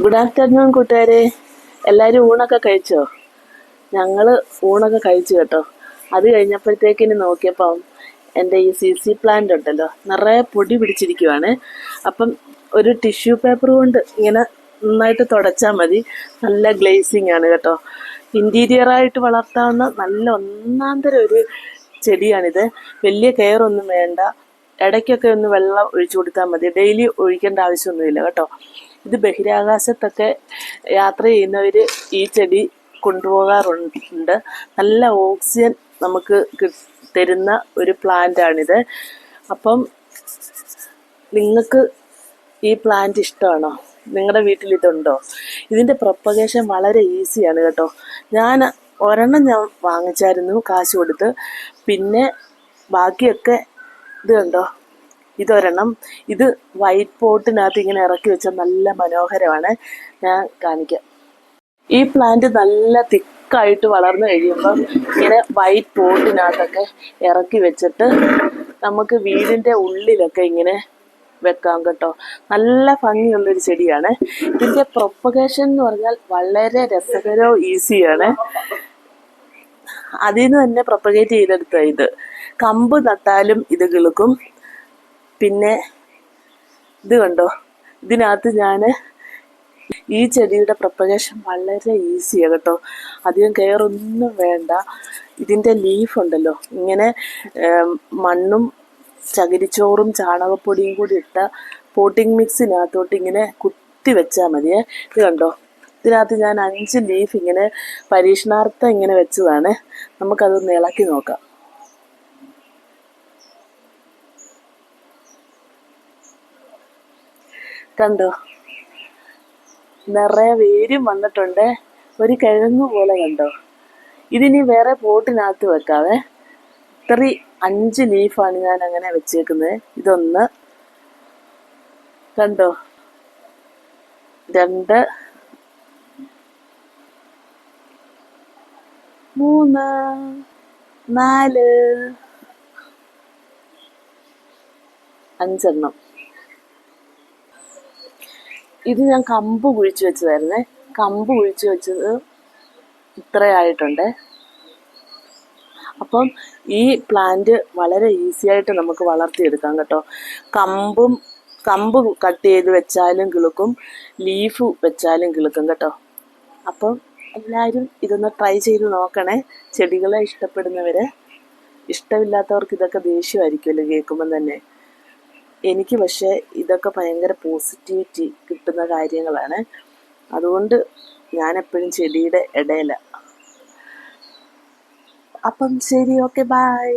Good afternoon കൂട്ടുകാരെ. എല്ലാവരും ഊണൊക്കെ കഴിച്ചോ? ഞങ്ങൾ ഊണൊക്കെ കഴിച്ചു കേട്ടോ. അത് കഴിഞ്ഞപ്പോഴത്തേക്കിന് നോക്കിയപ്പം എൻ്റെ ഈ CC പ്ലാന്റ് ഉണ്ടല്ലോ, നിറയെ പൊടി പിടിച്ചിരിക്കുവാണ്. അപ്പം ഒരു ടിഷ്യൂ പേപ്പർ കൊണ്ട് ഇങ്ങനെ നന്നായിട്ട് തുടച്ചാൽ മതി. നല്ല ഗ്ലേസിങ് ആണ് കേട്ടോ. ഇൻറ്റീരിയറായിട്ട് വളർത്താവുന്ന നല്ല ഒന്നാന്തരം ഒരു ചെടിയാണിത്. വലിയ കെയർ ഒന്നും വേണ്ട. ഇടയ്ക്കൊക്കെ ഒന്ന് വെള്ളം ഒഴിച്ചു കൊടുത്താൽ മതി. ഡെയിലി ഒഴിക്കേണ്ട ആവശ്യമൊന്നുമില്ല കേട്ടോ. ഇത് ബഹിരാകാശത്തൊക്കെ യാത്ര ചെയ്യുന്നവർ ഈ ചെടി കൊണ്ടുപോകാറുണ്ട്. നല്ല ഓക്സിജൻ നമുക്ക് തരുന്ന ഒരു പ്ലാന്റാണിത്. അപ്പം നിങ്ങൾക്ക് ഈ പ്ലാന്റ് ഇഷ്ടമാണോ? നിങ്ങളുടെ വീട്ടിൽ ഇതുണ്ടോ? ഇതിൻ്റെ പ്രൊപ്പഗേഷൻ വളരെ ഈസിയാണ് കേട്ടോ. ഒരെണ്ണം ഞാൻ വാങ്ങിച്ചായിരുന്നു കാശ് കൊടുത്ത്. പിന്നെ ബാക്കിയൊക്കെ ഇത് കണ്ടോ, ഇതൊരെണ്ണം. ഇത് വൈറ്റ് പോട്ടിനകത്ത് ഇങ്ങനെ ഇറക്കി വെച്ചാൽ നല്ല മനോഹരമാണ്. ഞാൻ കാണിക്കാം. ഈ പ്ലാന്റ് നല്ല തിക്കായിട്ട് വളർന്നു കഴിയുമ്പം ഇങ്ങനെ വൈറ്റ് പോട്ടിനകത്തൊക്കെ ഇറക്കി വെച്ചിട്ട് നമുക്ക് വീടിൻ്റെ ഉള്ളിലൊക്കെ ഇങ്ങനെ വെക്കാം കേട്ടോ. നല്ല ഭംഗിയുള്ളൊരു ചെടിയാണ്. ഇതിൻ്റെ പ്രൊപ്പഗേഷൻ എന്ന് പറഞ്ഞാൽ വളരെ രസകരവും ഈസിയാണ്. അതിൽ നിന്ന് തന്നെ പ്രൊപ്പഗേറ്റ് ചെയ്തെടുത്ത ഇത്. കമ്പ് നട്ടാലും ഇത് കിളുക്കും. പിന്നെ ഇത് കണ്ടോ, ഇതിനകത്ത് ഞാൻ ഈ ചെടിയുടെ പ്രൊപ്പഗേഷൻ വളരെ ഈസിയാണ് കേട്ടോ. അധികം കെയർ ഒന്നും വേണ്ട. ഇതിൻ്റെ ലീഫ് ഉണ്ടല്ലോ, ഇങ്ങനെ മണ്ണും ചകിരിച്ചോറും ചാണകപ്പൊടിയും കൂടി ഇട്ട പോട്ടിംഗ് മിക്സിനകത്തോട്ട് ഇങ്ങനെ കുത്തി വെച്ചാൽ മതിയേ. ഇത് കണ്ടോ, ഇതിനകത്ത് ഞാൻ 5 ലീഫ് ഇങ്ങനെ പരീക്ഷണാർത്ഥം ഇങ്ങനെ വെച്ചതാണ്. നമുക്കതൊന്ന് ഇളക്കി നോക്കാം. കണ്ടോ, നിറയെ വേരും വന്നിട്ടുണ്ട്. ഒരു കിഴങ്ങ് പോലെ കണ്ടോ. ഇതിനി വേറെ പോട്ടിനകത്ത് വെക്കാവേ. 5 ലീഫാണ് ഞാൻ അങ്ങനെ വെച്ചേക്കുന്നത്. ഇതൊന്ന് കണ്ടോ, 2, 3, 4, 5 ഇത് ഞാൻ കമ്പ് കുഴിച്ച് വെച്ചതായിരുന്നേ. കമ്പ് കുഴിച്ച് വെച്ചത് ഇത്രയായിട്ടുണ്ട്. അപ്പം ഈ പ്ലാന്റ് വളരെ ഈസി ആയിട്ട് നമുക്ക് വളർത്തിയെടുക്കാം കേട്ടോ. കമ്പ് കട്ട് ചെയ്ത് വെച്ചാലും കിളുക്കും, ലീഫ് വെച്ചാലും കിളുക്കും കേട്ടോ. അപ്പം എല്ലാവരും ഇതൊന്ന് ട്രൈ ചെയ്ത് നോക്കണേ. ചെടികളെ ഇഷ്ടപ്പെടുന്നവർ. ഇഷ്ടമില്ലാത്തവർക്ക് ഇതൊക്കെ ദേഷ്യമായിരിക്കുമല്ലോ കേൾക്കുമ്പം തന്നെ. എനിക്ക് പക്ഷേ ഇതൊക്കെ ഭയങ്കര പോസിറ്റിവിറ്റി കിട്ടുന്ന കാര്യങ്ങളാണ്. അതുകൊണ്ട് ഞാനെപ്പോഴും ചെടിയുടെ ഇടയിലാണ്. അപ്പം ശരി, ഓക്കെ, ബൈ.